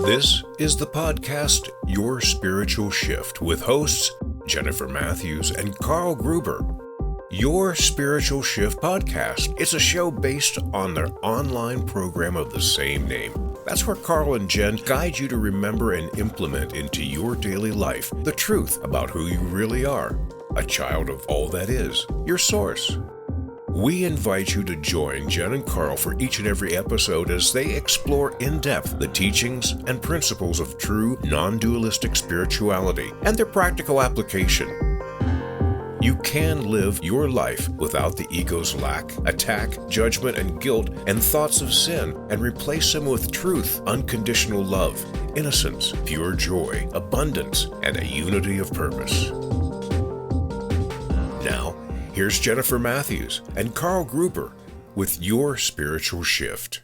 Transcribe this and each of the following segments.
This is the podcast Your Spiritual Shift with hosts Jennifer Matthews and Carl Gruber. Your Spiritual Shift podcast. It's a show based on their online program of the same name. That's where Carl and Jen guide you to remember and implement into your daily life the truth about who you really are, a child of all that is, your source. We invite you to join Jen and Carl for each and every episode as they explore in depth the teachings and principles of true non-dualistic spirituality and their practical application. You can live your life without the ego's lack, attack, judgment, and guilt and thoughts of sin, and replace them with truth, unconditional love, innocence, pure joy, abundance, and a unity of purpose. Now, here's Jennifer Matthews and Carl Gruber with Your Spiritual Shift.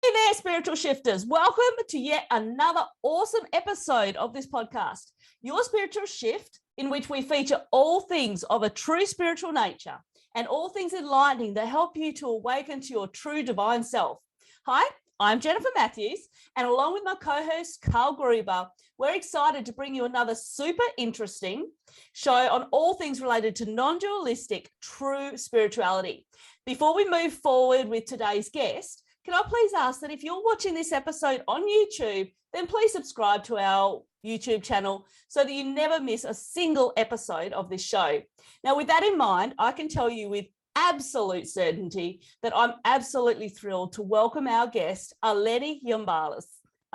Hey there, spiritual shifters. Welcome to yet another awesome episode of this podcast, Your Spiritual Shift, in which we feature all things of a true spiritual nature and all things enlightening that help you to awaken to your true divine self. Hi, I'm Jennifer Matthews, and along with my co-host Carl Gruber, we're excited to bring you another super interesting show on all things related to non-dualistic true spirituality. Before we move forward with today's guest, can I please ask that if you're watching this episode on YouTube, then please subscribe to our YouTube channel so that you never miss a single episode of this show. Now, with that in mind, I can tell you with absolute certainty that I'm absolutely thrilled to welcome our guest, Eleni Yiambilis.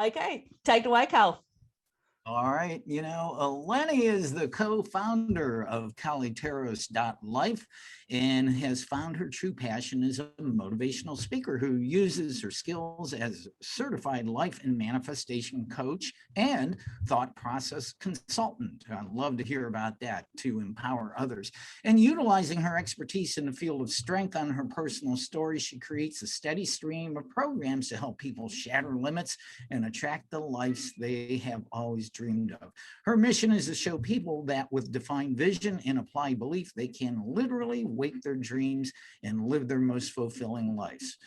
Okay, take it away, Carl. All right. Eleni is the co-founder of Kalyteros Life and has found her true passion as a motivational speaker who uses her skills as a certified life and manifestation coach and thought process consultant. I'd love to hear about that to empower others. And utilizing her expertise in the field of strength on her personal story, she creates a steady stream of programs to help people shatter limits and attract the lives they have always dreamed of. Her mission is to show people that with defined vision and applied belief, they can literally wake their dreams and live their most fulfilling lives.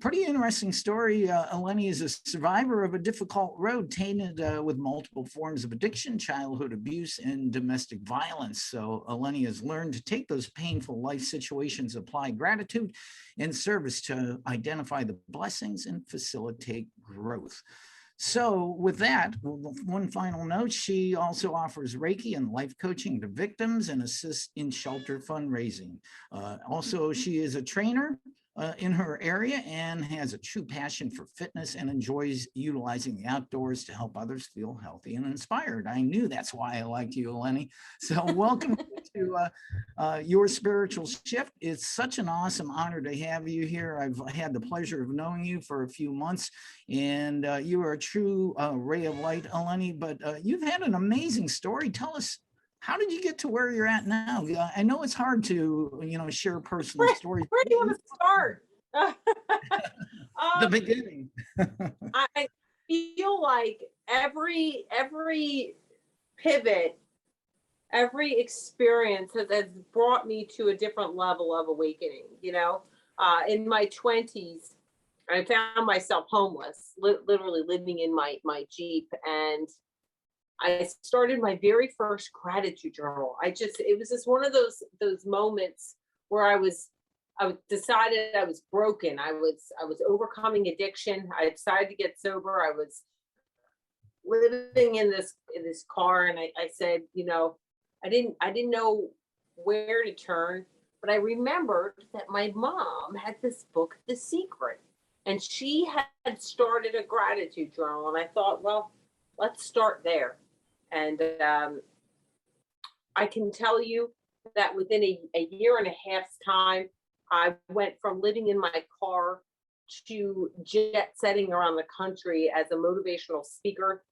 Pretty interesting story. Eleni is a survivor of a difficult road, tainted with multiple forms of addiction, childhood abuse, and domestic violence. So Eleni has learned to take those painful life situations, apply gratitude and service to identify the blessings and facilitate growth. So with that, one final note, she also offers Reiki and life coaching to victims and assists in shelter fundraising. Also, she is a trainer in her area and has a true passion for fitness and enjoys utilizing the outdoors to help others feel healthy and inspired. I knew that's why I liked you, Eleni. So welcome to Your Spiritual Shift. It's such an awesome honor to have you here. I've had the pleasure of knowing you for a few months, and you are a true ray of light, Eleni, but you've had an amazing story. Tell us, how did you get to where you're at now? I know it's hard to, share personal stories. Where do you want to start? The beginning. I feel like every pivot, every experience has brought me to a different level of awakening. In my 20s, I found myself homeless, literally living in my Jeep, and I started my very first gratitude journal. It was just one of those moments where I decided I was broken. I was overcoming addiction. I decided to get sober. I was living in this car, and I said, I didn't know where to turn, but I remembered that my mom had this book, The Secret, and she had started a gratitude journal, and I thought, well, let's start there. And I can tell you that within a year and a half's time, I went from living in my car to jet setting around the country as a motivational speaker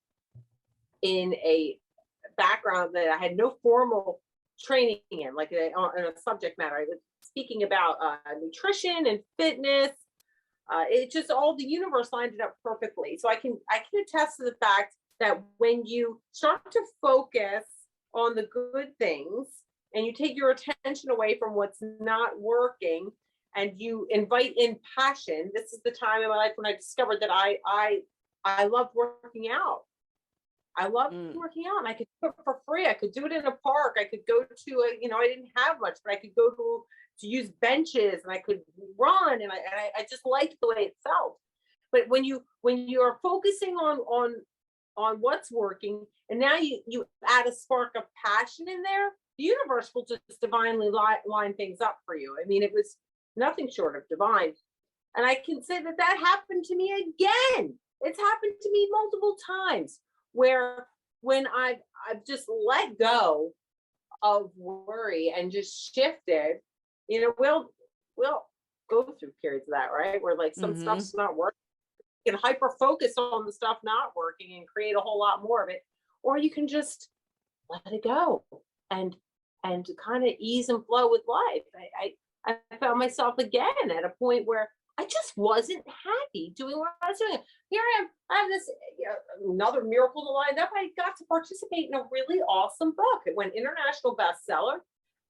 in a background that I had no formal training in, like in a subject matter. I was speaking about nutrition and fitness. It just, all the universe lined it up perfectly. So I can attest to the fact that when you start to focus on the good things and you take your attention away from what's not working and you invite in passion, this is the time in my life when I discovered that I I loved working out. I loved working out, and I could do it for free. I could do it in a park. I could go to I didn't have much, but I could go to use benches, and I could run, and I just liked the way it felt. But when you are focusing on what's working, and now you add a spark of passion in there, the universe will just divinely line things up for you. I mean, it was nothing short of divine. And I can say that happened to me again. It's happened to me multiple times, where when I've just let go of worry and just shifted, we'll go through periods of that, right? Where like some stuff's not working. You can hyper focus on the stuff not working and create a whole lot more of it, or you can just let it go and kind of ease and flow with life. I found myself again at a point where I just wasn't happy doing what I was doing. Here I am. I have this another miracle lined up. I got to participate in a really awesome book. It went international bestseller.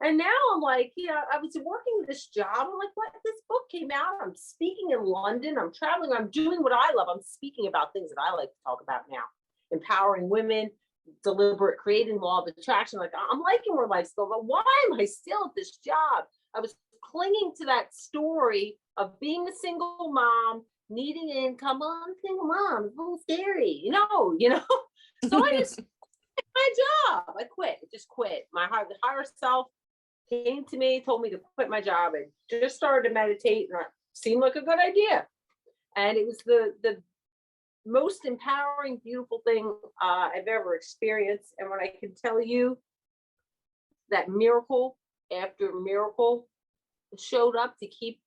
And now I'm like, I was working this job. I'm like, what? This book came out. I'm speaking in London. I'm traveling. I'm doing what I love. I'm speaking about things that I like to talk about now. Empowering women, deliberate creating, law of attraction. Like, I'm liking where life's going, but why am I still at this job? I was clinging to that story of being a single mom, needing income. Oh, I'm a single mom. It's a little scary, So I just quit my job. I quit. I just quit. My higher self came to me, told me to quit my job, and just started to meditate, and it seemed like a good idea. And it was the most empowering, beautiful thing I've ever experienced. And when I can tell you that miracle after miracle showed up to keep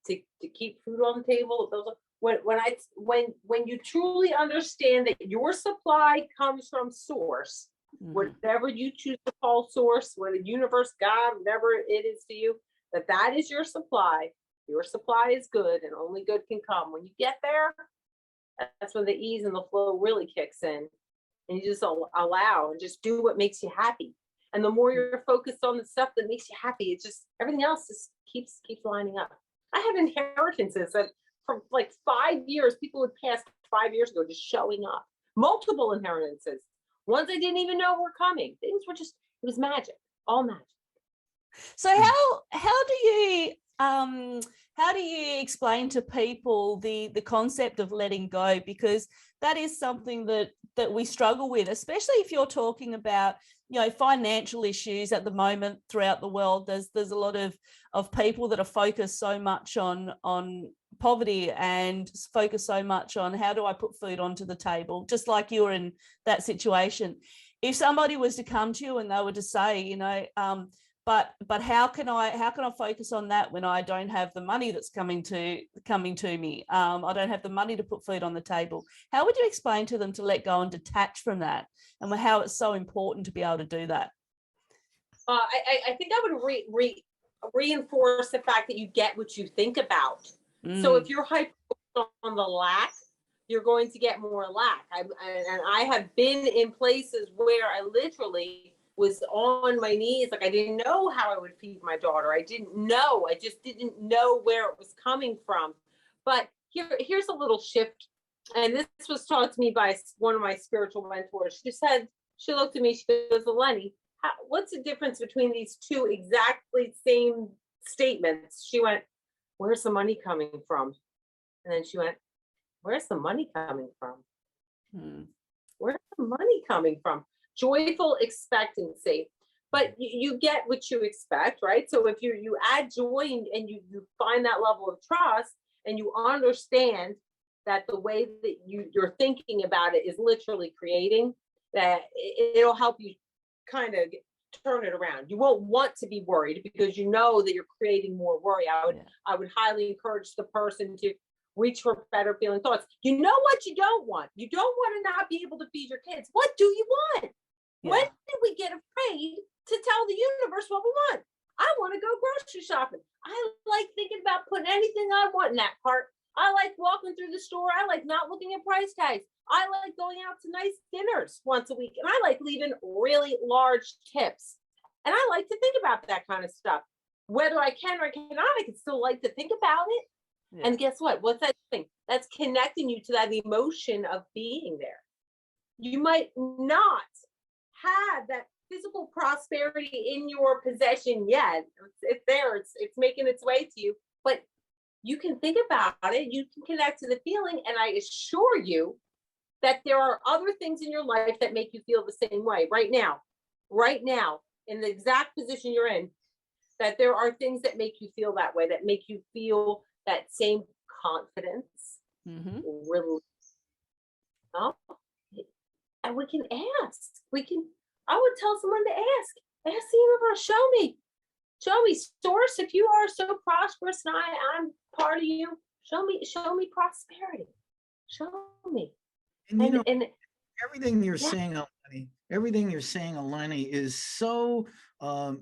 food on the table, when you truly understand that your supply comes from source, whatever you choose to call source, whether universe, God, whatever it is to you, that is your supply. Your supply is good, and only good can come. When you get there, that's when the ease and the flow really kicks in, and you just allow and just do what makes you happy. And the more you're focused on the stuff that makes you happy, it's just everything else just keeps lining up. I have inheritances that from like 5 years, people would pass 5 years ago just showing up. Multiple inheritances. Ones I didn't even know were coming. Things were just, it was magic, all magic. So how do you explain to people the concept of letting go? Because that is something that we struggle with, especially if you're talking about financial issues at the moment throughout the world. There's a lot of people that are focused so much on poverty and focus so much on how do I put food onto the table, just like you're in that situation. If somebody was to come to you and they were to say, but how can I focus on that when I don't have the money that's coming to me? I don't have the money to put food on the table. How would you explain to them to let go and detach from that, and how it's so important to be able to do that? I think I would reinforce the fact that you get what you think about. So if you're hyper on the lack, you're going to get more lack. I have been in places where I literally was on my knees. Like, I didn't know how I would feed my daughter. I just didn't know where it was coming from. But here's a little shift. And this was taught to me by one of my spiritual mentors. She looked at me, she goes, Eleni, what's the difference between these two exactly same statements? She went, where's the money coming from? And then she went, where's the money coming from? Where's the money coming from? Joyful expectancy. But you get what you expect, right? So if you add joy and you find that level of trust, and you understand that the way that you're thinking about it is literally creating, that it'll help you kind of turn it around. You won't want to be worried because you know that you're creating more worry. I would highly encourage the person to reach for better feeling thoughts. You know what you don't want? You don't want to not be able to feed your kids. What do you want? Yeah. When did we get afraid to tell the universe what we want? I want to go grocery shopping. I like thinking about putting anything I want in that cart. I like walking through the store. I like not looking at price tags. I like going out to nice dinners once a week. And I like leaving really large tips. And I like to think about that kind of stuff. Whether I can or cannot, I can still like to think about it. Yeah. And guess what? What's that something that's connecting you to that emotion of being there. You might not have that physical prosperity in your possession yet. It's there, it's making its way to you, but you can think about it, you can connect to the feeling, and I assure you that there are other things in your life that make you feel the same way right now, in the exact position you're in, that there are things that make you feel that way, that make you feel that same confidence, relief. Oh, and we can ask. I would tell someone to ask the universe, show me, source, if you are so prosperous and I'm part of you, show me prosperity. Show me. And everything you're saying, Eleni, is so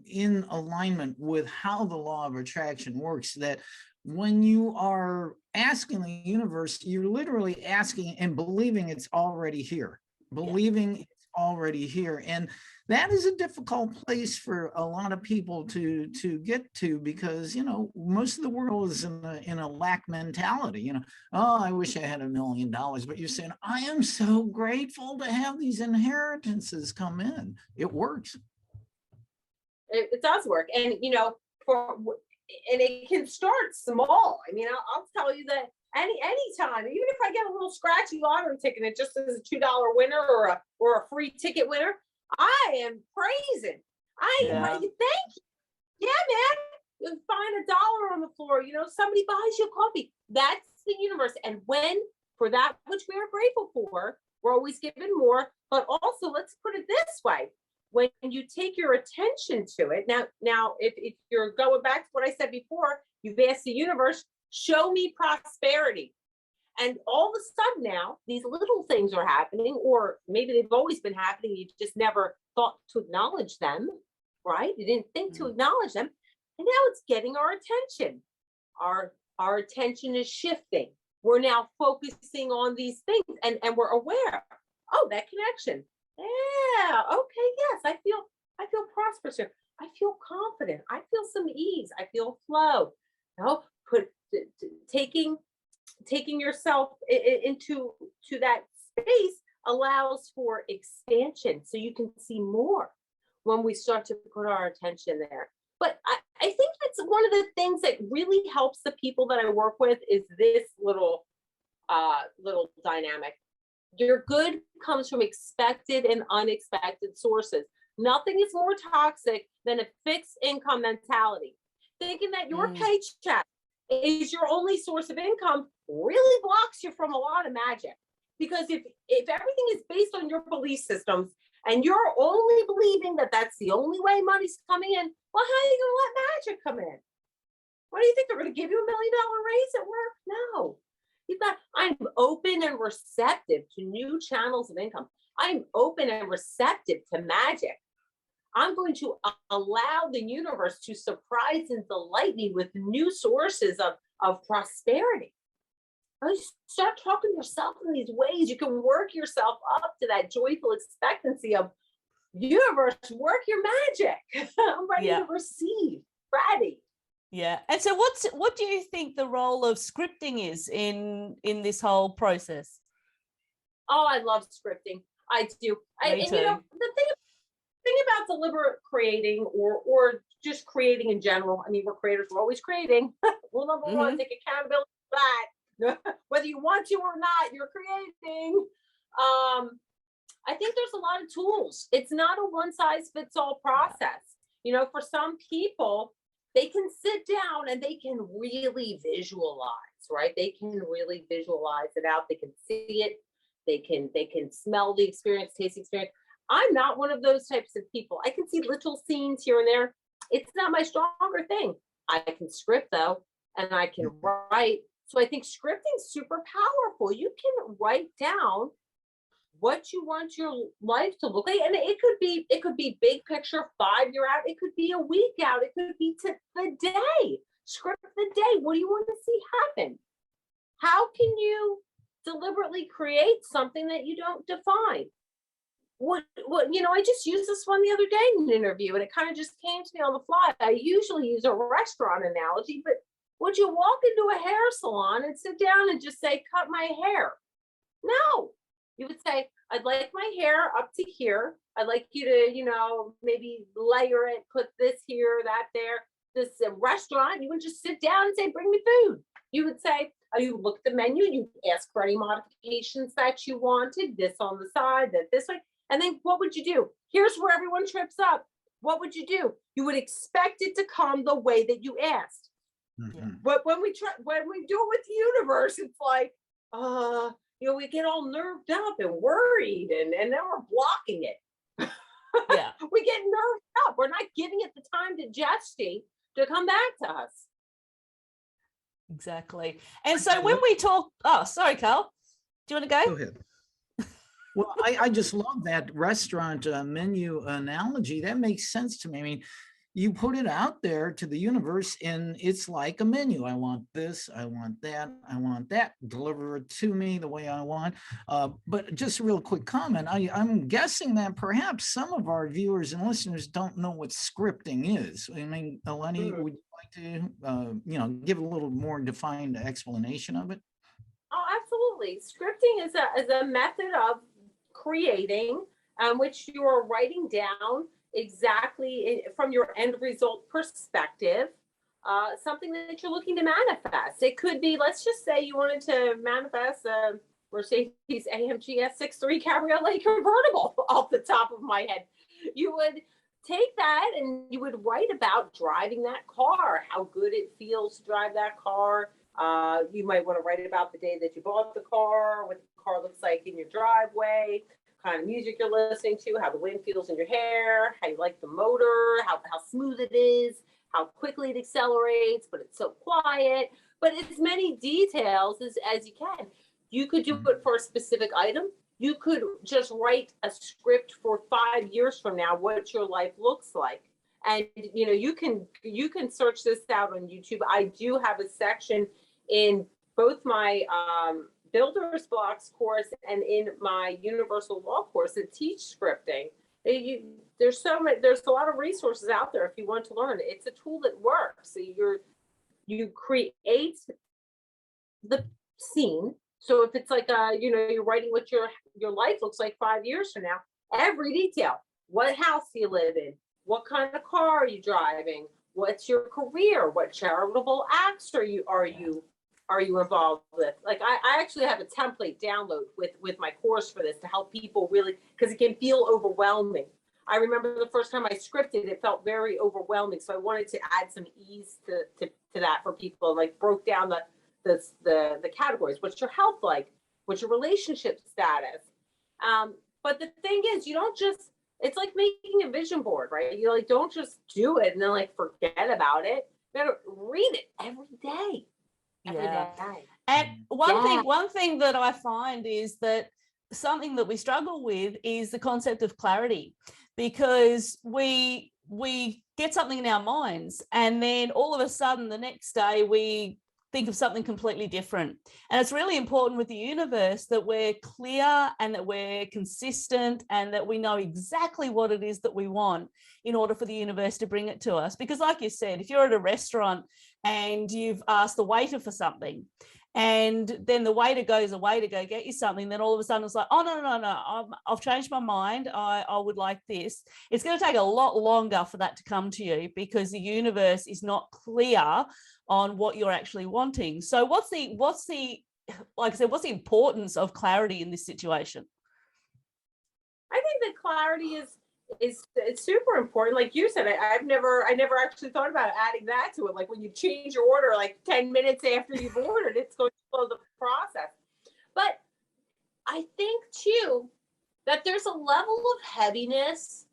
in alignment with how the law of attraction works, that when you are asking the universe, you're literally asking and believing it's already here, it's already here. And that is a difficult place for a lot of people to get to, because, most of the world is in a lack mentality. Oh, I wish I had $1 million, but you're saying, I am so grateful to have these inheritances come in. It works. It does work. And, and it can start small. I mean, I'll tell you that anytime, even if I get a little scratchy lottery ticket, it just is a $2 winner or a free ticket winner, I am praising. Thank you. Yeah, man. You find $1 on the floor, somebody buys you coffee. That's the universe. And for that which we are grateful for, we're always given more. But also, let's put it this way. When you take your attention to it, now, if you're going back to what I said before, you've asked the universe, show me prosperity. And all of a sudden now, these little things are happening, or maybe they've always been happening. You just never thought to acknowledge them, right? You didn't think to acknowledge them. And now it's getting our attention. Our attention is shifting. We're now focusing on these things, and we're aware. Oh, that connection. Yeah. Okay. Yes. I feel prosperous here. I feel confident. I feel some ease. I feel flow. Taking yourself into that space allows for expansion, so you can see more when we start to put our attention there. But I think that's one of the things that really helps the people that I work with is this little dynamic. Your good comes from expected and unexpected sources. Nothing is more toxic than a fixed income mentality. Thinking that your paycheck is your only source of income really blocks you from a lot of magic. Because if everything is based on your belief systems and you're only believing that that's the only way money's coming in, well, how are you going to let magic come in? What do you think? They're going to give you $1 million raise at work? No. I'm open and receptive to new channels of income. I'm open and receptive to magic. I'm going to allow the universe to surprise and delight me with new sources of prosperity. Start talking to yourself in these ways. You can work yourself up to that joyful expectancy of, universe, work your magic. I'm ready to receive. Ready. Yeah. And so what do you think the role of scripting is in this whole process? Oh, I love scripting. I do. The thing about deliberate creating or just creating in general, I mean, we're creators, we're always creating. Rule number one, take accountability for that. Whether you want to or not, you're creating. I think there's a lot of tools. It's not a one size fits all process. For some people, they can sit down and they can really visualize, right? They can really visualize it out. They can see it. They can smell the experience, taste the experience. I'm not one of those types of people. I can see little scenes here and there. It's not my stronger thing. I can script though, and I can write. So I think scripting is super powerful. You can write down what you want your life to look like. And it could be big picture, 5 year out. It could be a week out. It could be to the day. Script the day. What do you want to see happen? How can you deliberately create something that you don't define? What I just used this one the other day in an interview, and it kind of just came to me on the fly. I usually use a restaurant analogy, but Would you walk into a hair salon and sit down and just say, cut my hair? No. You would say, I'd like my hair up to here. I'd like you to, maybe layer it, put this here, that there. This restaurant, you would just sit down and say, bring me food. You would say, you look at the menu, you ask for any modifications that you wanted, this on the side, that this way. And then what would you do? Here's where everyone trips up. What would you do? You would expect it to come the way that you asked. Mhm. But when we do it with the universe, it's like, we get all nerved up and worried, and then we're blocking it. Yeah. We get nerved up. We're not giving it the time to gestate to come back to us. Exactly. And so when we talk, oh, sorry, Carl, do you want to Go go? ahead. Well, I just love that restaurant menu analogy. That makes sense to me. I mean, you put it out there to the universe and it's like a menu. I want this, I want that, I want that. Deliver it to me the way I want. But just a real quick comment. I'm guessing that perhaps some of our viewers and listeners don't know what scripting is. I mean, Eleni, would you like to, give a little more defined explanation of it? Oh, absolutely. Scripting is a method of creating which you are writing down exactly from your end result perspective, something that you're looking to manifest. It could be, let's just say you wanted to manifest a Mercedes AMG S63 Cabriolet convertible off the top of my head. You would take that and you would write about driving that car, how good it feels to drive that car. You might want to write about the day that you bought the car, what the car looks like in your driveway, kind of music you're listening to, how the wind feels in your hair, how you like the motor, how smooth it is, how quickly it accelerates, but it's so quiet. But as many details as you can. You could do it for a specific item. You could just write a script for 5 years from now, what your life looks like. And you can search this out on YouTube. I do have a section in both my Builder's Blocks course and in my Universal Law course that teach scripting. There's a lot of resources out there if you want to learn. It's a tool that works. So you create the scene. So if it's like you're writing what your life looks like 5 years from now, every detail. What house do you live in? What kind of car are you driving? What's your career? What charitable acts are you involved with? Like I actually have a template download with my course for this to help people really, because it can feel overwhelming. I remember the first time I scripted, it felt very overwhelming. So I wanted to add some ease to that for people, like broke down the categories. What's your health like? What's your relationship status? But the thing is, you don't just, it's like making a vision board, right? You don't just do it and then forget about it. You gotta read it every day. Every day. And one thing that I find is that something that we struggle with is the concept of clarity, because we get something in our minds and then all of a sudden the next day we think of something completely different. And it's really important with the universe that we're clear and that we're consistent and that we know exactly what it is that we want in order for the universe to bring it to us. Because like you said, if you're at a restaurant and you've asked the waiter for something and then the waiter goes away to go get you something, then all of a sudden it's like, oh, no, I've changed my mind. I would like this. It's going to take a lot longer for that to come to you because the universe is not clear on what you're actually wanting. So what's the like I said, what's the importance of clarity in this situation? I think that clarity is it's super important. Like you said, I never actually thought about adding that to it. Like when you change your order 10 minutes after you've ordered, it's going to slow the process. But I think too that there's a level of heaviness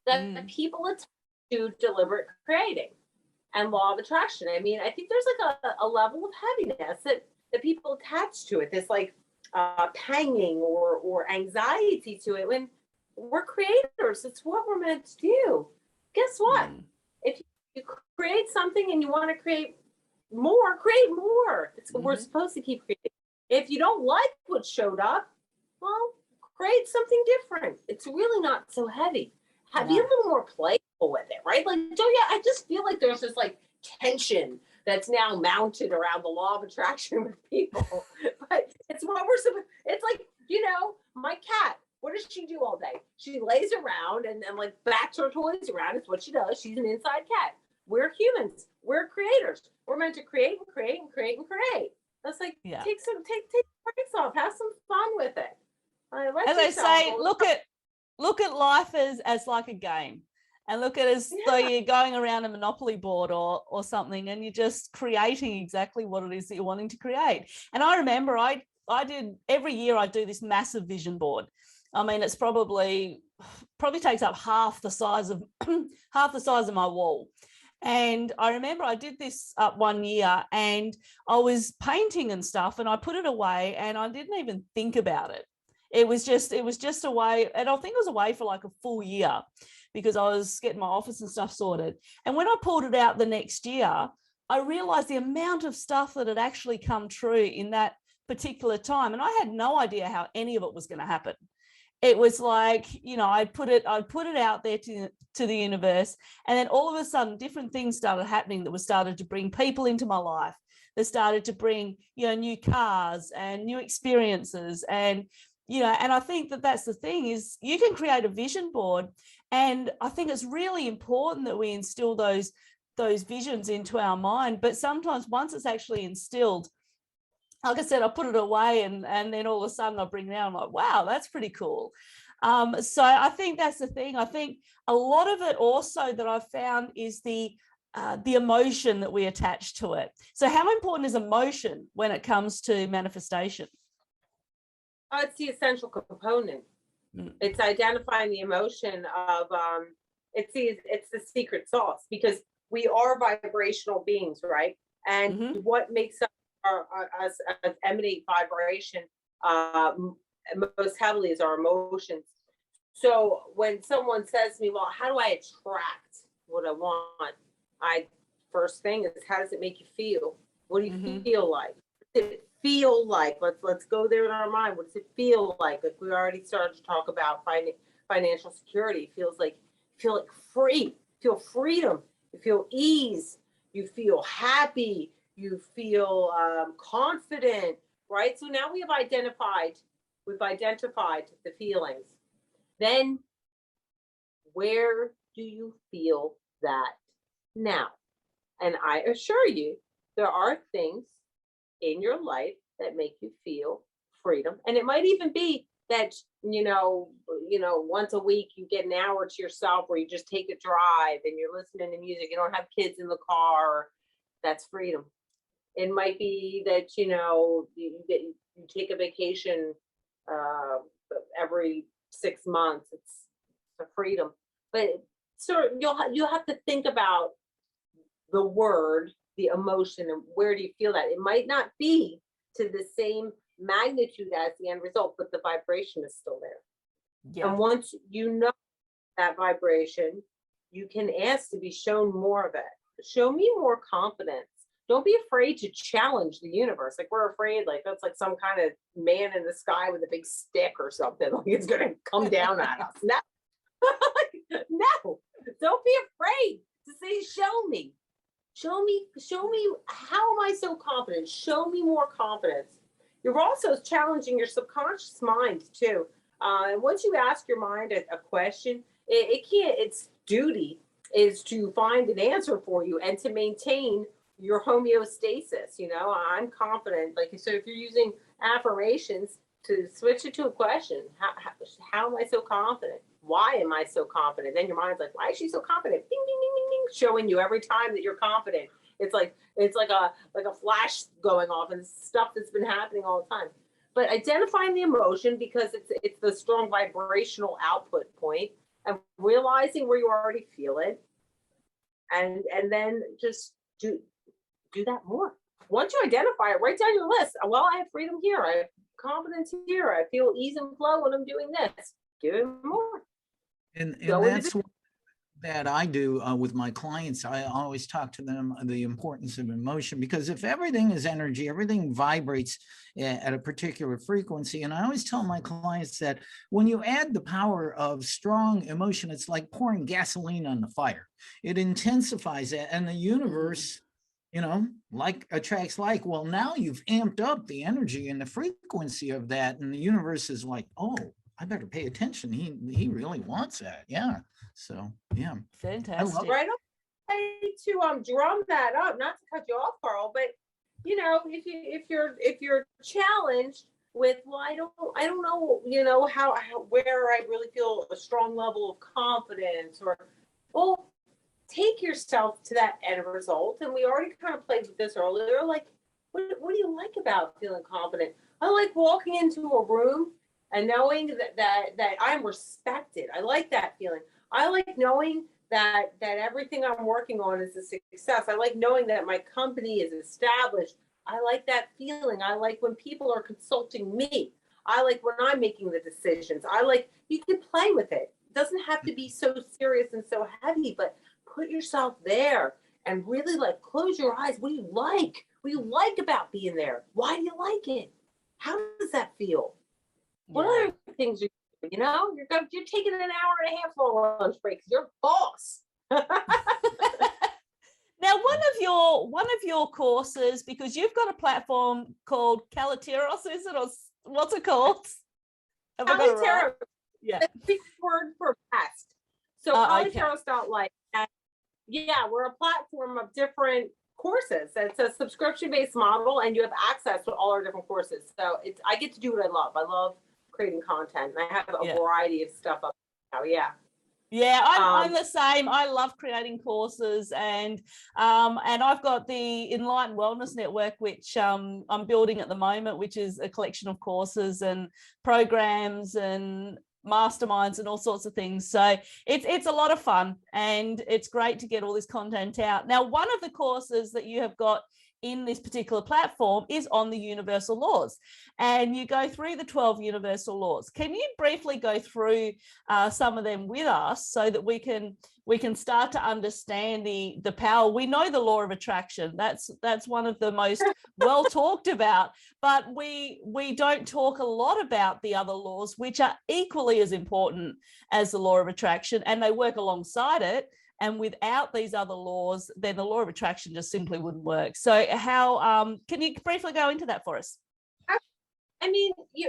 that people attach to deliberate creating and law of attraction. I mean, I think there's a level of heaviness that people attach to it, this panging or anxiety to it when we're creators. It's what we're meant to do. Guess what? If you create something and you want to create more, create more. We're supposed to keep creating. If you don't like what showed up, well, create something different. It's really not so heavy. Be a little more playful with it, right? I just feel like there's this tension that's now mounted around the law of attraction with people. But it's what we're supposed, it's like, you know, my cat, what does she do all day? She lays around and like bats her toys around. It's what she does. She's an inside cat. We're humans. We're creators. We're meant to create and create and create and create. That's like, take breaks off, have some fun with it. As I say, look at life as like a game, and look at it as though you're going around a Monopoly board or something, and you're just creating exactly what it is that you're wanting to create. And I remember I did every year. I do this massive vision board. I mean, it's probably takes up half the size of my wall. And I remember I did this up one year, and I was painting and stuff, and I put it away, and I didn't even think about it. It was just away, and I think it was away for like a full year because I was getting my office and stuff sorted. And when I pulled it out the next year, I realized the amount of stuff that had actually come true in that particular time, and I had no idea how any of it was going to happen. It was like, you know, I'd put it out there to the universe, and then all of a sudden different things started happening that started to bring people into my life. They started to bring, you know, new cars and new experiences, and you know, and I think that's the thing, is you can create a vision board, and I think it's really important that we instill those visions into our mind. But sometimes once it's actually instilled, like I said, I put it away, and then all of a sudden I bring it out, I'm like, wow, that's pretty cool. So I think that's the thing. I think a lot of it also that I've found is the emotion that we attach to it. So how important is emotion when it comes to manifestation? Oh, it's the essential component. It's identifying the emotion of it's the secret sauce, because we are vibrational beings, right? And what makes us emanate vibration most heavily is our emotions. So when someone says to me, well, how do I attract what I want? First thing is, how does it make you feel? What do you feel like? What does it feel like? Let's go there in our mind. What does it feel like? Like we already started to talk about financial security. It feels like, feel like free, feel freedom, you feel ease, you feel happy, you feel confident, right? So now we've identified the feelings. Then where do you feel that now? And I assure you, there are things in your life that make you feel freedom. And it might even be that, you know, once a week you get an hour to yourself where you just take a drive and you're listening to music. You don't have kids in the car. That's freedom. It might be that, you know, you take a vacation every 6 months. It's a freedom. But so you'll have to think about the word, the emotion, and where do you feel that? It might not be to the same magnitude as the end result, but the vibration is still there. Yeah. And once you know that vibration, you can ask to be shown more of it. Show me more confidence. Don't be afraid to challenge the universe. Like we're afraid, like that's like some kind of man in the sky with a big stick or something. Like it's gonna come down at us. No, no, don't be afraid to say, show me. Show me, how am I so confident? Show me more confidence. You're also challenging your subconscious mind too. And once you ask your mind a question, its duty is to find an answer for you and to maintain your homeostasis. You know, I'm confident. Like, so if you're using affirmations, to switch it to a question, how am I so confident? Why am I so confident? Then your mind's like, why is she so confident? Ding, ding, ding, ding, ding, showing you every time that you're confident. It's like a flash going off and stuff that's been happening all the time. But identifying the emotion, because it's the strong vibrational output point, and realizing where you already feel it, and then just do that more. Once you identify it, write down your list. Well, I have freedom here. I have confidence here. I feel ease and flow when I'm doing this. Do it more. And that's what that I do with my clients. I always talk to them the importance of emotion, because if everything is energy, everything vibrates at a particular frequency. And I always tell my clients that when you add the power of strong emotion, it's like pouring gasoline on the fire. It intensifies it, and the universe Like attracts like. Well, now you've amped up the energy and the frequency of that, and the universe is like, oh, I better pay attention. He really wants that. Yeah. So yeah. Fantastic. Right away to drum that up, not to cut you off, Carl, but if you're challenged with, well, I don't know, how where I really feel a strong level of confidence, or, well, take yourself to that end result. And we already kind of played with this earlier. Like, what do you like about feeling confident? I like walking into a room and knowing that I'm respected. I like that feeling. I like knowing that everything I'm working on is a success. I like knowing that my company is established. I like that feeling. I like when people are consulting me. I like when I'm making the decisions. You can play with it. It doesn't have to be so serious and so heavy, but put yourself there and really close your eyes. What do you like? What do you like about being there? Why do you like it? How does that feel? Yeah. What other things you're taking an hour and a half for lunch breaks. You're boss. Now, one of your courses, because you've got a platform called Kalyteros, is it, or what's it called? Kalyteros. Yeah. That's a big word for best. So Kalyteros.life. Yeah, we're a platform of different courses. It's a subscription-based model, and you have access to all our different courses. So I get to do what I love. I love creating content, and I have a variety of stuff up now. Yeah, I'm the same. I love creating courses, and I've got the Enlightened Wellness Network, which I'm building at the moment, which is a collection of courses and programs and masterminds and all sorts of things. So it's a lot of fun, and it's great to get all this content out. Now, one of the courses that you have got in this particular platform is on the universal laws, and you go through the 12 universal laws. Can you briefly go through some of them with us so that we can start to understand the power? We know the law of attraction. That's one of the most well talked about, but we don't talk a lot about the other laws, which are equally as important as the law of attraction, and they work alongside it. And without these other laws, then the law of attraction just simply wouldn't work. So how can you briefly go into that for us? I mean, you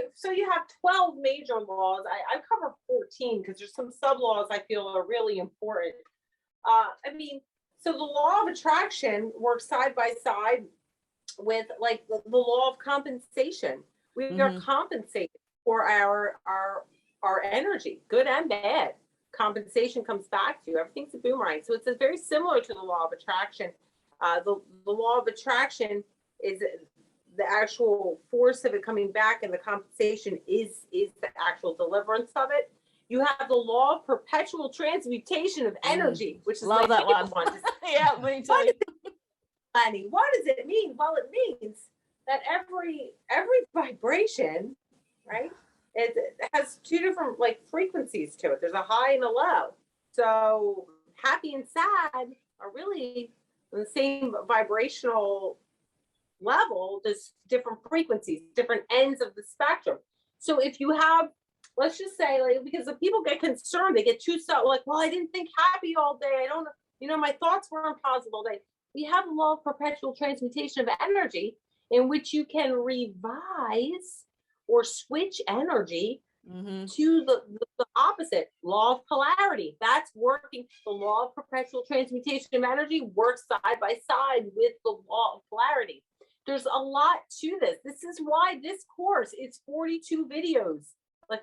have 12 major laws. I cover 14 because there's some sub laws I feel are really important. So the law of attraction works side by side with the law of compensation. We are compensated for our energy, good and bad. Compensation comes back to you. Everything's a boomerang. So it's very similar to the law of attraction. The law of attraction is the actual force of it coming back, and the compensation is the actual deliverance of it. You have the law of perpetual transmutation of energy, which is love that one. Yeah, me too. What does it mean? Well, it means that every vibration, right? It has two different frequencies to it. There's a high and a low. So happy and sad are really on the same vibrational level, just different frequencies, different ends of the spectrum. So if you have, let's just say, because the people get concerned, they get too well, I didn't think happy all day. I don't, my thoughts weren't positive all day. We have a law of perpetual transmutation of energy in which you can revise or switch energy to the opposite. Law of polarity. That's working. The law of perpetual transmutation of energy works side by side with the law of polarity. There's a lot to this. This is why this course is 42 videos,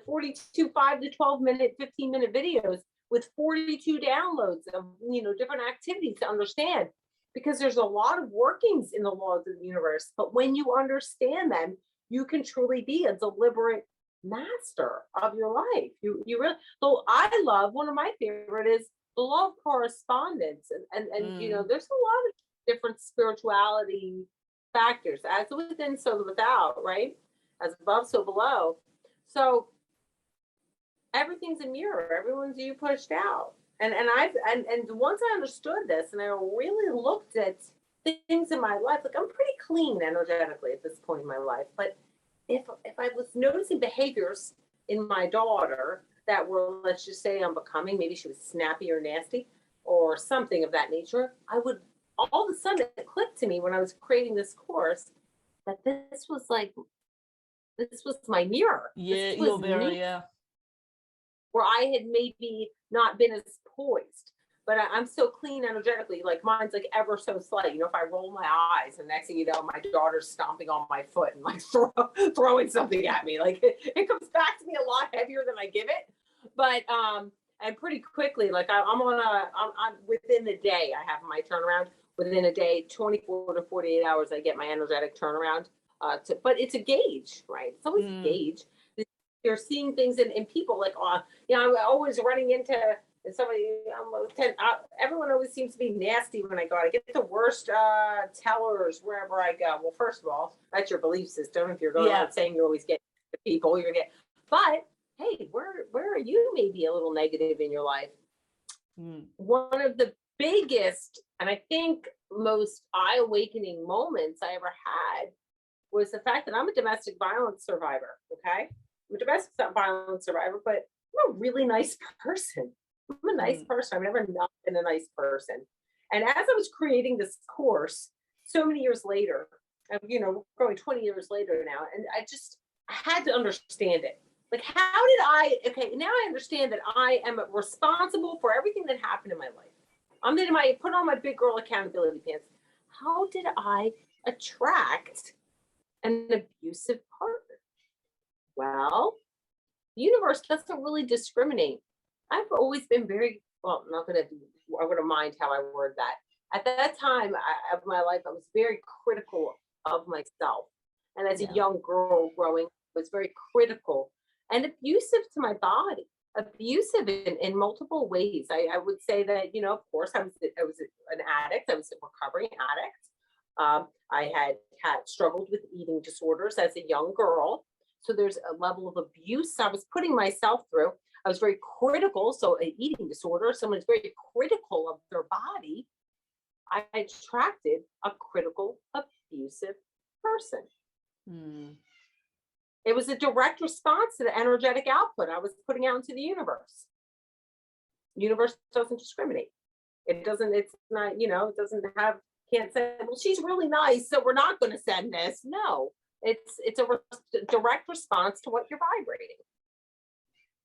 42 5 to 12 minute, 15-minute videos with 42 downloads of different activities to understand, because there's a lot of workings in the laws of the universe. But when you understand them, you can truly be a deliberate master of your life. You really. So I love, one of my favorite is the law of correspondence, and there's a lot of different spirituality factors, as within, so without, right? As above, so below. So everything's a mirror. Everyone's you pushed out. And once I understood this, and I really looked at things in my life, I'm pretty clean energetically at this point in my life. But if I was noticing behaviors in my daughter that were, let's just say, unbecoming, maybe she was snappy or nasty or something of that nature, I would all of a sudden it clicked to me when I was creating this course that this was my mirror. Yeah, This you're was very, me, yeah. where I had maybe not been as poised. But I'm so clean energetically, like mine's like ever so slight. You know, if I roll my eyes, and next thing you know, my daughter's stomping on my foot and like throwing something at me. Like it comes back to me a lot heavier than I give it. But and pretty quickly, like I'm within the day, I have my turnaround. Within a day, 24 to 48 hours, I get my energetic turnaround. But it's a gauge, right? It's always a gauge. You're seeing things in people, like, you know, I'm always running into somebody. Everyone always seems to be nasty when I go out. I get the worst tellers wherever I go. Well, first of all, that's your belief system. If you're going out saying you always get people, you're gonna get. But hey, where are you maybe a little negative in your life? One of the biggest, and I think most eye-awakening moments I ever had was the fact that I'm a domestic violence survivor. Okay, I'm a domestic violence survivor, but I'm a really nice person. I'm a nice person. I've never not been a nice person. And as I was creating this course, so many years later, you know, going 20 years later now, and I had to understand it. Like, now I understand that I am responsible for everything that happened in my life. Put on my big girl accountability pants. How did I attract an abusive partner? Well, the universe doesn't really discriminate. I've always been very, well, I'm going to mind how I word that. At that time of my life, I was very critical of myself. And as a young girl growing up, I was very critical and abusive to my body, abusive in multiple ways. I would say that, you know, of course, I was an addict. I was a recovering addict. I had struggled with eating disorders as a young girl. So there's a level of abuse I was putting myself through. I was very critical. So an eating disorder, someone is very critical of their body. I attracted a critical, abusive person. It was a direct response to the energetic output I was putting out into the universe. The universe doesn't discriminate. It's not, you know, it doesn't can't say, well, she's really nice, so we're not going to send this. No, it's a direct response to what you're vibrating.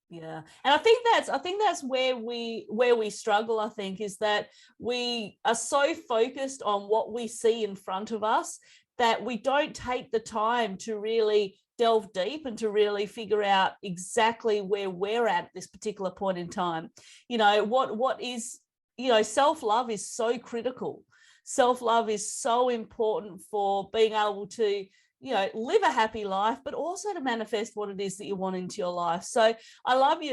Yeah. And I think that's where we struggle, I think, is that we are so focused on what we see in front of us that we don't take the time to really delve deep and to really figure out exactly where we're at this particular point in time. You know, what is, you know, self-love is so critical. Self-love is so important for being able to, you know, live a happy life, but also to manifest what it is that you want into your life. So I love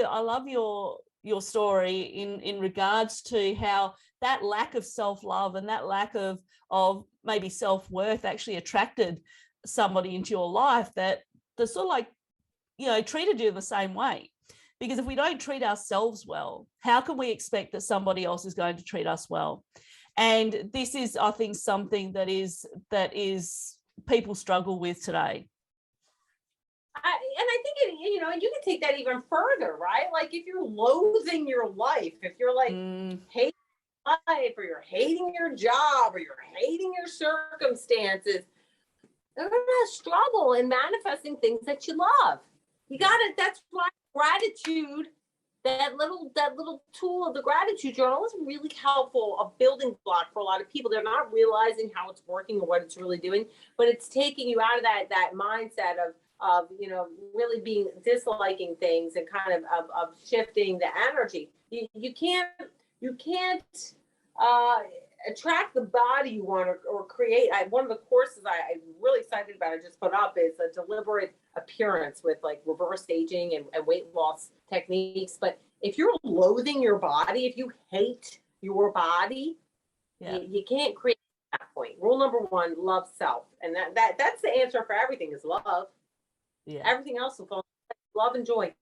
your story in regards to how that lack of self-love and that lack of maybe self-worth actually attracted somebody into your life that sort of like, you know, treated you the same way. Because if we don't treat ourselves well, how can we expect that somebody else is going to treat us well? And this is, I think, something that is people struggle with today. And I think, you know, you can take that even further, right? Like if you're loathing your life, if you're like hating life, or you're hating your job, or you're hating your circumstances, you're gonna struggle in manifesting things that you love. That's why gratitude, that little tool of the gratitude journal is really helpful, a building block for a lot of people. They're not realizing how it's working or what it's really doing, but it's taking you out of that mindset of, you know, really disliking things and kind of shifting the energy. You can't attract the body you want or create. One of the courses I'm really excited about, I just put up, is a deliberate appearance with like reverse aging and weight loss techniques. But if you're loathing your body, if you hate your body, you can't create at that point. Rule number 1, love self. And that's the answer for everything, is love. Yeah. Everything else will fall. Love and joy.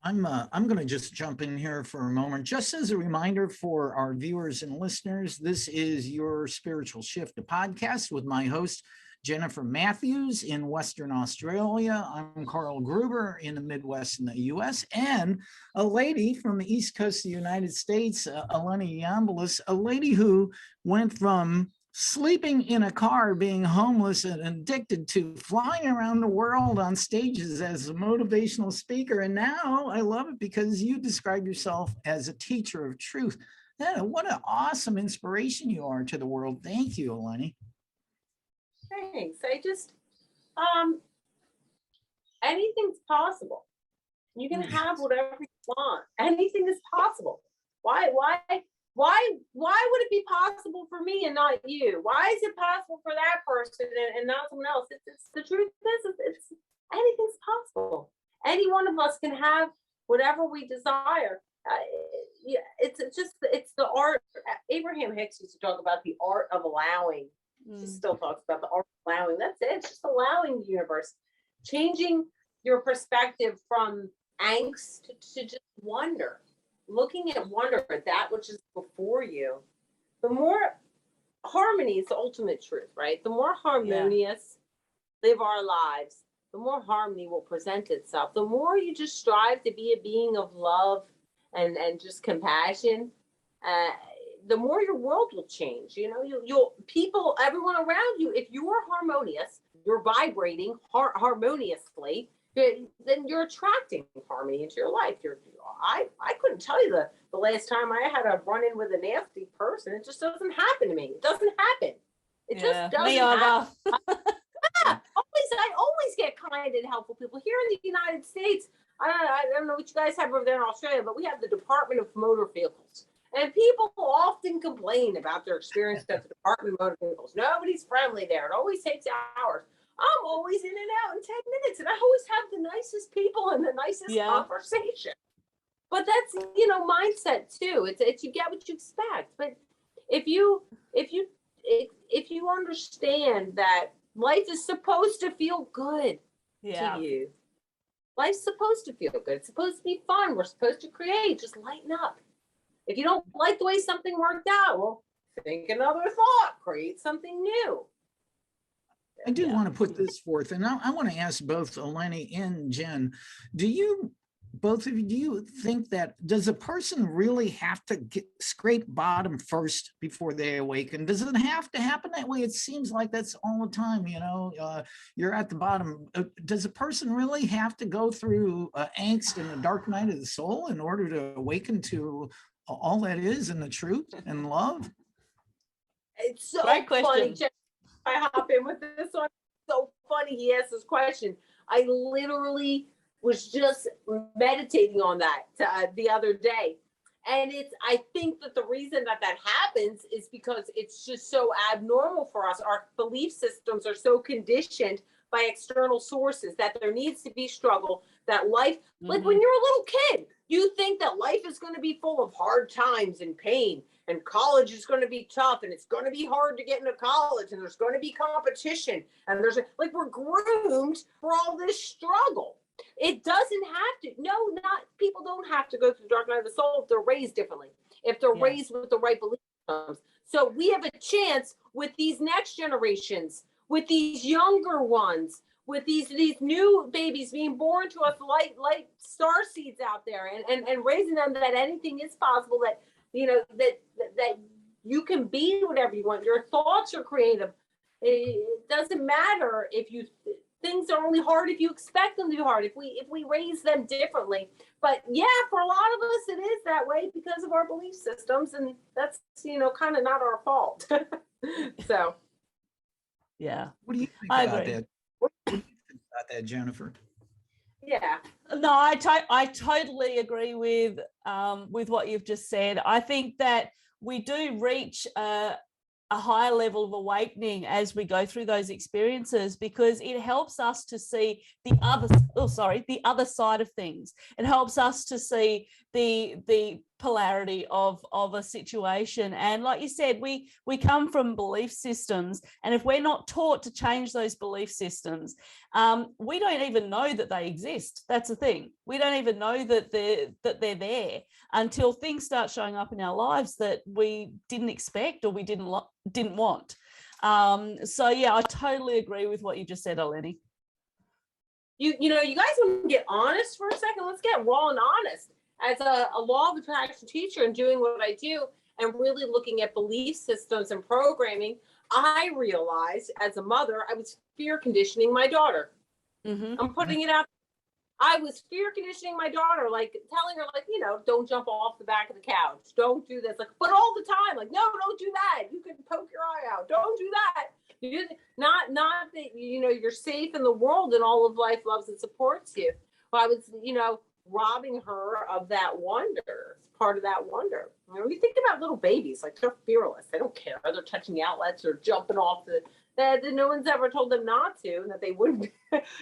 I'm going to just jump in here for a moment. Just as a reminder for our viewers and listeners, this is Your Spiritual Shift, a podcast with my host, Jennifer Matthews in Western Australia. I'm Carl Gruber in the Midwest in the US, and a lady from the East Coast of the United States, Eleni Yiambilis, a lady who went from sleeping in a car, being homeless and addicted, to flying around the world on stages as a motivational speaker. And now I love it because you describe yourself as a teacher of truth. What an awesome inspiration you are to the world. Thank you, Eleni. Thanks. I just, anything's possible. You can have whatever you want. Anything is possible. Why would it be possible for me and not you? Why is it possible for that person and not someone else? It's the truth is, it's anything's possible. Any one of us can have whatever we desire. It's the art. Abraham Hicks used to talk about the art of allowing. He still talks about the art of allowing. That's it. It's just allowing the universe, changing your perspective from angst to just wonder, looking at wonder at that which is before you. The more harmony is the ultimate truth, right? The more harmonious live our lives, the more harmony will present itself. The more you just strive to be a being of love and just compassion, the more your world will change. You know, you'll people, everyone around you, if you are harmonious, you're vibrating harmoniously, then you're attracting harmony into your life. I couldn't tell you the last time I had a run-in with a nasty person. It just doesn't happen to me. It doesn't happen. It just doesn't happen. I always get kind and helpful people. Here in the United States, I don't know what you guys have over there in Australia, but we have the Department of Motor Vehicles. And people often complain about their experience at the Department of Motor Vehicles. Nobody's friendly there. It always takes hours. I'm always in and out in 10 minutes, and I always have the nicest people and the nicest conversation. But that's, mindset too. It's you get what you expect. But if you understand that life is supposed to feel good to you, life's supposed to feel good. It's supposed to be fun. We're supposed to create. Just lighten up. If you don't like the way something worked out, well, think another thought. Create something new. I do want to put this forth, and I want to ask both Eleni and Jen, do you think that, does a person really have to scrape bottom first before they awaken? Does it have to happen that way? It seems like that's all the time, you're at the bottom. Does a person really have to go through angst and the dark night of the soul in order to awaken to all that is and the truth and love? It's so funny. I hop in with this one. So funny he asked this question. I literally was just meditating on that the other day. And I think that the reason that happens is because it's just so abnormal for us. Our belief systems are so conditioned by external sources that there needs to be struggle, that life, like when you're a little kid, you think that life is going to be full of hard times and pain, and college is going to be tough, and it's going to be hard to get into college, and there's going to be competition, and we're groomed for all this struggle. It doesn't have to. People don't have to go through the dark night of the soul if they're raised differently, if they're raised with the right belief systems. So we have a chance with these next generations, with these younger ones, with these new babies being born to us, light star seeds out there, and raising them that anything is possible, that that you can be whatever you want. Your thoughts are creative. It doesn't matter if things are only hard if you expect them to be hard, if we raise them differently. But for a lot of us, it is that way because of our belief systems, and that's, kind of not our fault. So. Yeah. What do you think about that? What do you think about that, Jennifer? Yeah. No, I totally agree with what you've just said. I think that we do reach a higher level of awakening as we go through those experiences, because it helps us to see the other side of things. It helps us to see the polarity of a situation. And like you said, we come from belief systems, and if we're not taught to change those belief systems, we don't even know that they exist. That's the thing. We don't even know that they're there until things start showing up in our lives that we didn't expect or we didn't want. So yeah, I totally agree with what you just said, Eleni. You know, you guys want to get honest for a second? Let's get raw and honest. As a law of attraction teacher and doing what I do and really looking at belief systems and programming, I realized as a mother, I was fear conditioning my daughter. Mm-hmm. I'm putting it out. I was fear conditioning my daughter, like telling her, like, you know, don't jump off the back of the couch. Don't do this. Like, but all the time, like, no, don't do that. You can poke your eye out. Don't do that. Not that, you know, you're safe in the world and all of life loves and supports you. But I was, you know, robbing her of that wonder, part of that wonder. You know, when you think about little babies, like they're fearless. They don't care. They're touching the outlets or jumping off that no one's ever told them not to, and that they wouldn't.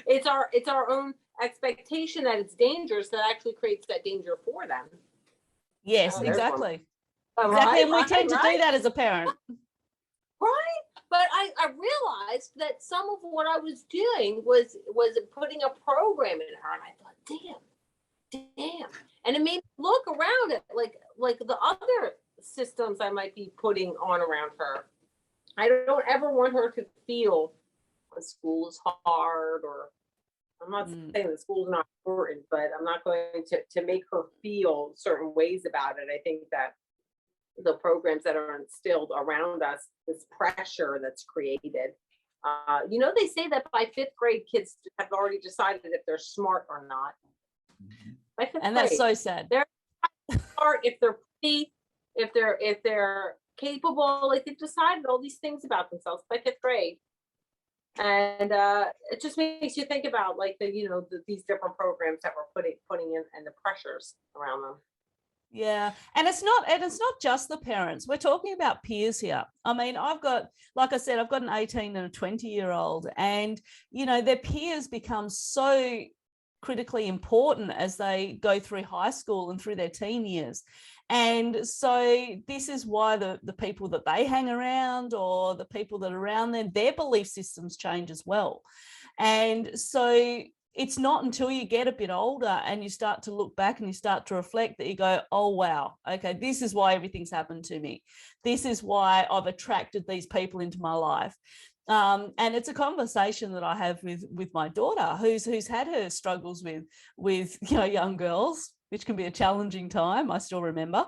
It's our own expectation that it's dangerous that actually creates that danger for them. Yes, exactly. Exactly. Right, and we tend to do that as a parent. Right. But I realized that some of what I was doing was putting a program in her, and I thought, damn. And it made me look around it like the other systems I might be putting on around her. I don't ever want her to feel school is hard, or I'm not saying that school is not important, but I'm not going to make her feel certain ways about it. I think that the programs that are instilled around us, this pressure that's created, you know, they say that by 5th grade, kids have already decided if they're smart or not. By 5th And grade, that's so sad. They're smart if they're pretty, if they're capable, like they've decided all these things about themselves by 5th grade. And it just makes you think about, like, these different programs that we're putting in and the pressures around them. Yeah. And it's not just the parents. We're talking about peers here. I mean, like I said, I've got an 18 and a 20-year-old, and, you know, their peers become so critically important as they go through high school and through their teen years. And so this is why the people that they hang around, or the people that are around them, their belief systems change as well. And so it's not until you get a bit older and you start to look back and you start to reflect that you go, oh, wow, okay, this is why everything's happened to me. This is why I've attracted these people into my life. And it's a conversation that I have with my daughter, who's had her struggles with young girls, which can be a challenging time. I still remember.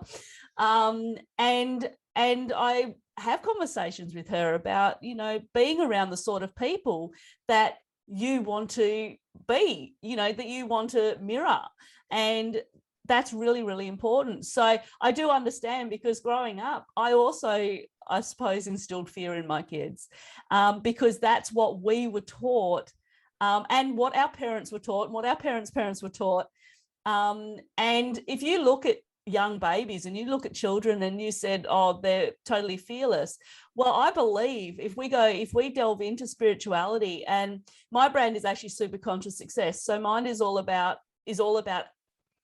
And I have conversations with her about, being around the sort of people that you want to be, that you want to mirror. And that's really, really important. So I do understand, because growing up, I also, I suppose, instilled fear in my kids, because that's what we were taught, and what our parents were taught, and what our parents' were taught. And if you look at young babies and you look at children and you said, oh, they're totally fearless. Well, I believe if we delve into spirituality, and my brand is actually Super Conscious Success. So mine is all about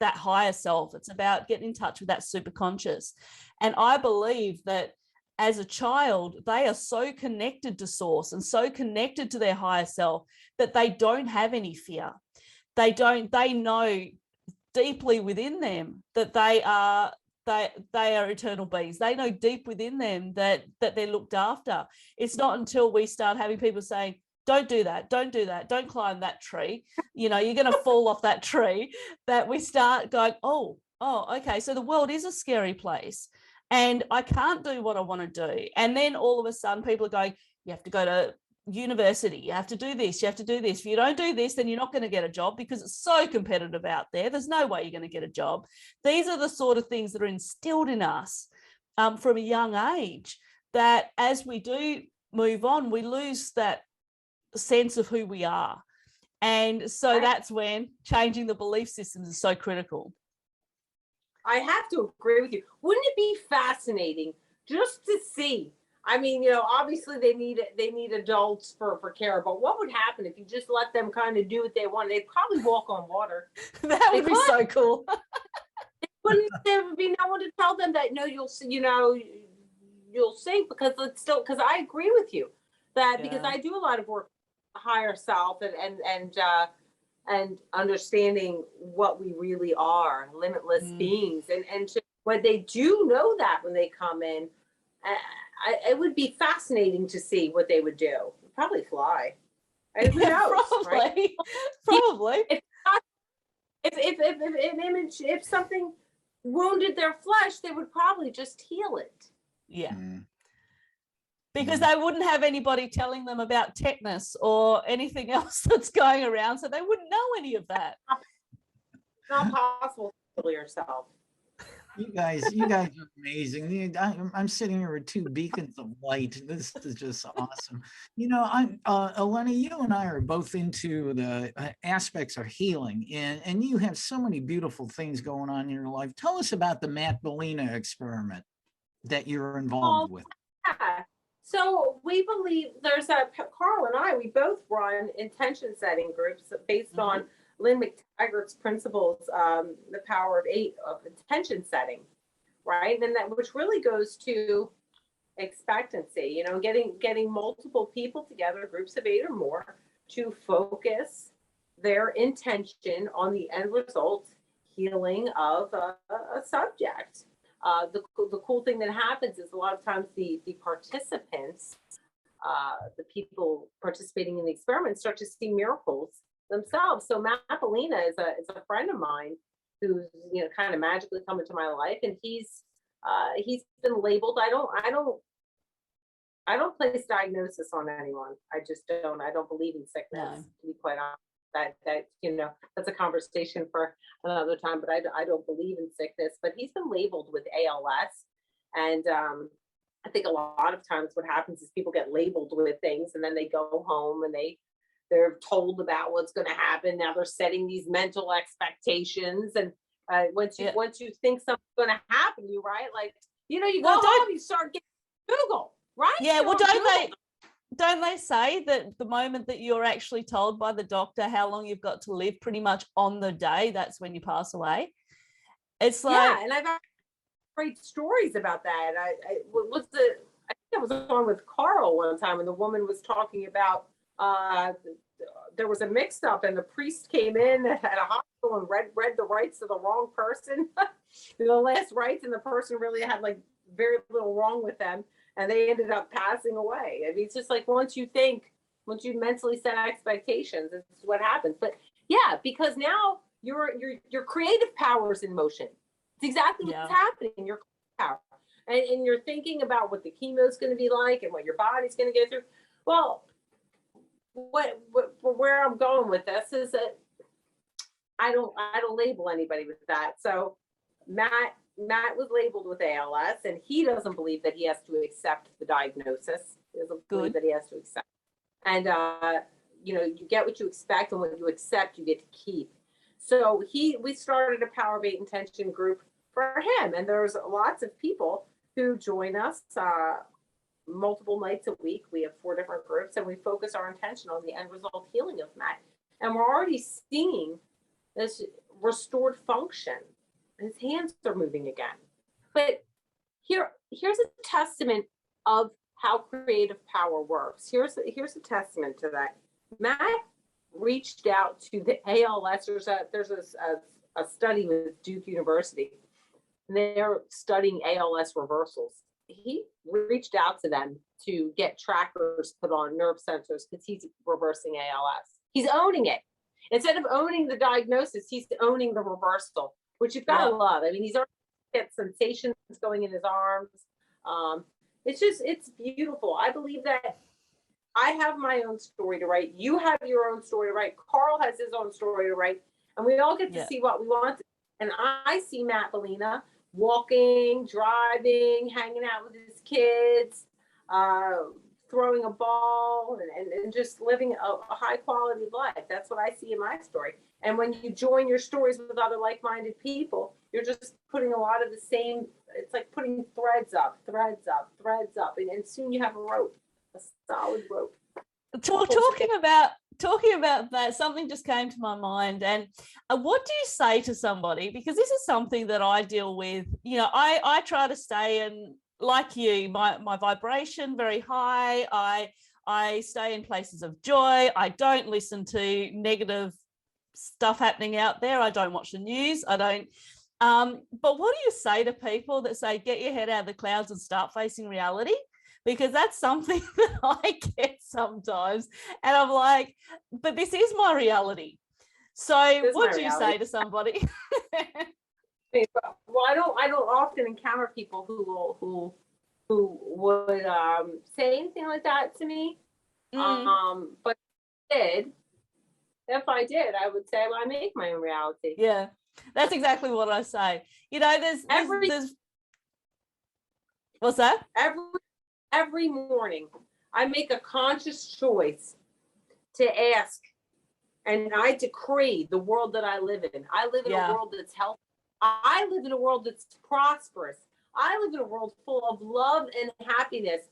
that higher self. It's about getting in touch with that super conscious. And I believe that as a child, they are so connected to source and so connected to their higher self that they don't have any fear. They know deeply within them that they are eternal beings. They know deep within them that they're looked after. It's not until we start having people saying, don't do that, don't climb that tree, you're going to fall off that tree, that we start going, oh, okay, so the world is a scary place and I can't do what I want to do. And then all of a sudden people are going, you have to go to university, you have to do this, you have to do this. If you don't do this, then you're not going to get a job because it's so competitive out there. There's no way you're going to get a job. These are the sort of things that are instilled in us from a young age, that as we do move on, we lose that sense of who we are. And so that's when changing the belief systems is so critical. I have to agree with you. Wouldn't it be fascinating just to see? I mean, obviously they need adults for care, but what would happen if you just let them kind of do what they want? They'd probably walk on water. That would be so cool. There would be no one to tell them that, no, you'll sink, because I agree with you that, because I do a lot of work higher self and understanding what we really are, limitless beings, and when they do know that, when they come in, it would be fascinating to see what they would do. Probably fly. Who knows? Probably, right? probably. If something wounded their flesh, they would probably just heal it. Yeah. Mm. Because they wouldn't have anybody telling them about tetanus or anything else that's going around, so they wouldn't know any of that. It's not possible to heal yourself. You guys are amazing. I'm sitting here with two beacons of light. This is just awesome. I'm Eleni, you and I are both into the aspects of healing, and you have so many beautiful things going on in your life. Tell us about the Molina experiment that you're involved with. Yeah. So we believe Carl and I, we both run intention setting groups based on Lynn McTaggart's principles, the power of 8 of intention setting, right? And that which really goes to expectancy, getting multiple people together, groups of 8 or more, to focus their intention on the end result, healing of a subject. The cool thing that happens is a lot of times the participants, the people participating in the experiment, start to see miracles themselves. So Molina is a friend of mine who's kind of magically come into my life, and he's been labeled. I don't place diagnosis on anyone. I just don't. I don't believe in sickness, to be quite honest. That's a conversation for another time, but I don't believe in sickness. But he's been labeled with ALS, and I think a lot of times what happens is people get labeled with things, and then they go home and they're told about what's going to happen. Now they're setting these mental expectations, and once you think something's going to happen to you, right? Like you go home, you start getting Google, right? Yeah. Well, don't they say that the moment that you're actually told by the doctor how long you've got to live, pretty much on the day, that's when you pass away? It's like, and I've got great stories about that. I think I was on with Carl one time, and the woman was talking about there was a mix-up, and the priest came in at a hospital and read the rights of the wrong person, the last rites, and the person really had like very little wrong with them. And they ended up passing away. I mean, it's just like once you mentally set expectations, it's what happens. But yeah, because now your creative power is in motion. It's exactly what's happening. Your power, and you're thinking about what the chemo is going to be like and what your body's going to go through. Well, where I'm going with this is that I don't label anybody with that. So Matt was labeled with ALS, and he doesn't believe that he has to accept the diagnosis. He doesn't believe that he has to accept. And, you get what you expect, and what you accept, you get to keep. So we started a Power of 8 intention group for him. And there's lots of people who join us multiple nights a week. We have 4 different groups, and we focus our intention on the end result healing of Matt. And we're already seeing this restored function. His hands are moving again. But here's a testament of how creative power works. Here's a testament to that. Matt reached out to the ALS. There's a study with Duke University, and they're studying ALS reversals. He reached out to them to get trackers put on nerve sensors because he's reversing ALS. He's owning it. Instead of owning the diagnosis, he's owning the reversal, which you've got to love. I mean, he's already got sensations going in his arms. It's beautiful. I believe that I have my own story to write. You have your own story to write. Carl has his own story to write. And we all get to see what we want. And I see Matt Molina walking, driving, hanging out with his kids, throwing a ball, and just living a high quality life. That's what I see in my story. And when you join your stories with other like-minded people, you're just putting a lot of the same, it's like putting threads up, and soon you have a rope, a solid rope. Talking about that, something just came to my mind. And what do you say to somebody? Because this is something that I deal with. I try to stay in, like you, my vibration very high. I stay in places of joy. I don't listen to negative stuff happening out there. I don't watch the news. I don't. But what do you say to people that say, get your head out of the clouds and start facing reality? because that's something that I get sometimes. And I'm like, but this is my reality. So what do you say to somebody? Well, I don't often encounter people who would say anything like that to me. But if I did, I would say, well, I make my own reality. Yeah, that's exactly what I say. You know, there's what's that? Every morning, I make a conscious choice to ask, and I decree the world that I live in. I live in a world that's healthy. I live in a world that's prosperous. I live in a world full of love and happiness.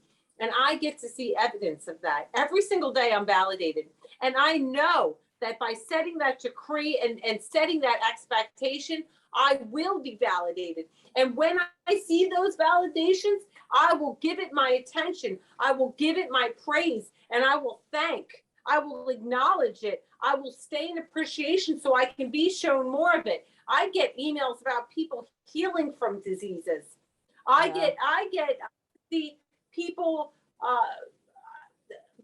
And I get to see evidence of that. Every single day I'm validated. And I know that by setting that decree and setting that expectation, I will be validated. And when I see those validations, I will give it my attention. I will give it my praise. And I will thank. I will acknowledge it. I will stay in appreciation so I can be shown more of it. I get emails about people healing from diseases. I get the people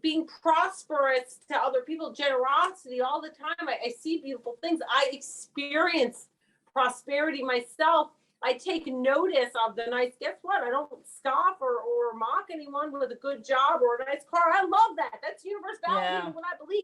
being prosperous to other people, generosity all the time. I see beautiful things. I experience prosperity myself. I take notice of the nice, guess what? I don't scoff or mock anyone with a good job or a nice car. I love that. That's universe validating what I believe.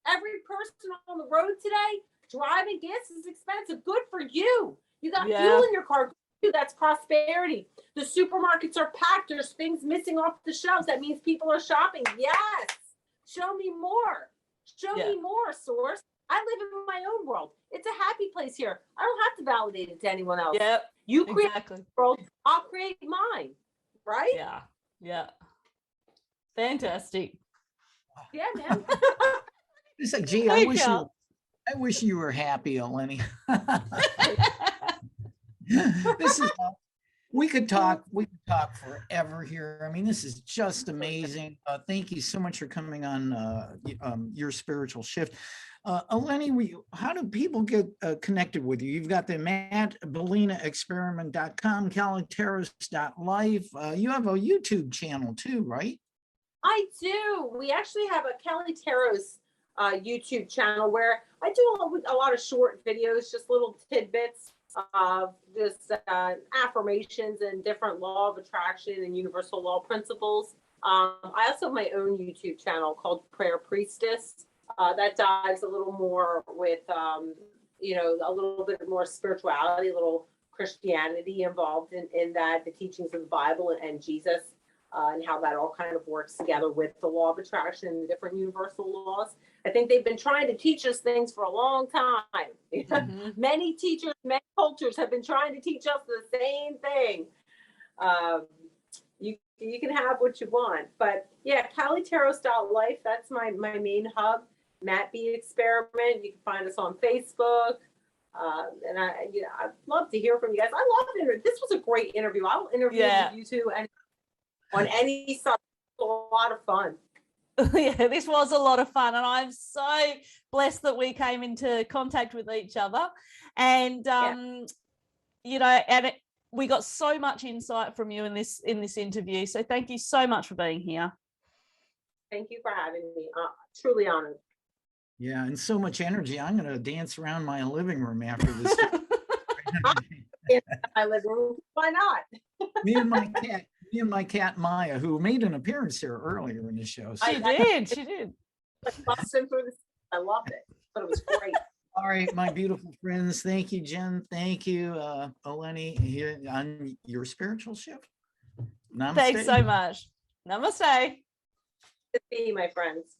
Every person on the road today, driving, gas is expensive. Good for you. You got fuel in your car. That's prosperity. The supermarkets are packed. There's things missing off the shelves. That means people are shopping. Yes. Show me more. Show me more, source. I live in my own world. It's a happy place here. I don't have to validate it to anyone else. Yep. You create your world, I'll create mine. Right? Yeah. Yeah. Fantastic. Yeah, man. It's like, gee, I wish you were happy, Eleni. This is we could talk forever here. I mean, this is just amazing. Thank you so much for coming on Your Spiritual Shift. Eleni, how do people get connected with you? You've got the MolinaExperiment.com, Kalyteros.life. You have a YouTube channel too, right? I do. We actually have a Kalyteros YouTube channel where I do a lot of short videos, just little tidbits of just affirmations and different law of attraction and universal law principles. I also have my own YouTube channel called Prayer Priestess. That dives a little more with, a little bit more spirituality, a little Christianity involved in that, the teachings of the Bible and Jesus, and how that all kind of works together with the law of attraction and the different universal laws. I think they've been trying to teach us things for a long time. Mm-hmm. Many teachers, many cultures have been trying to teach us the same thing. You can have what you want, but yeah, Kalyteros.life, that's my main hub. Matt B Experiment. You can find us on Facebook. And I'd love to hear from you guys. I love it. This was a great interview. I will interview with you too, and on any subject. A lot of fun. Yeah, this was a lot of fun, and I'm so blessed that we came into contact with each other, and we got so much insight from you in this interview. So thank you so much for being here. Thank you for having me. Truly honored. Yeah, and so much energy. I'm going to dance around my living room after this. In my living room. Why not? Me and my cat Maya, who made an appearance here earlier in the show. So. She did. I loved it, but it was great. All right, my beautiful friends. Thank you, Jen. Thank you, Eleni, here on Your Spiritual Shift. Namaste. Thanks so much. Namaste. Good to be, my friends.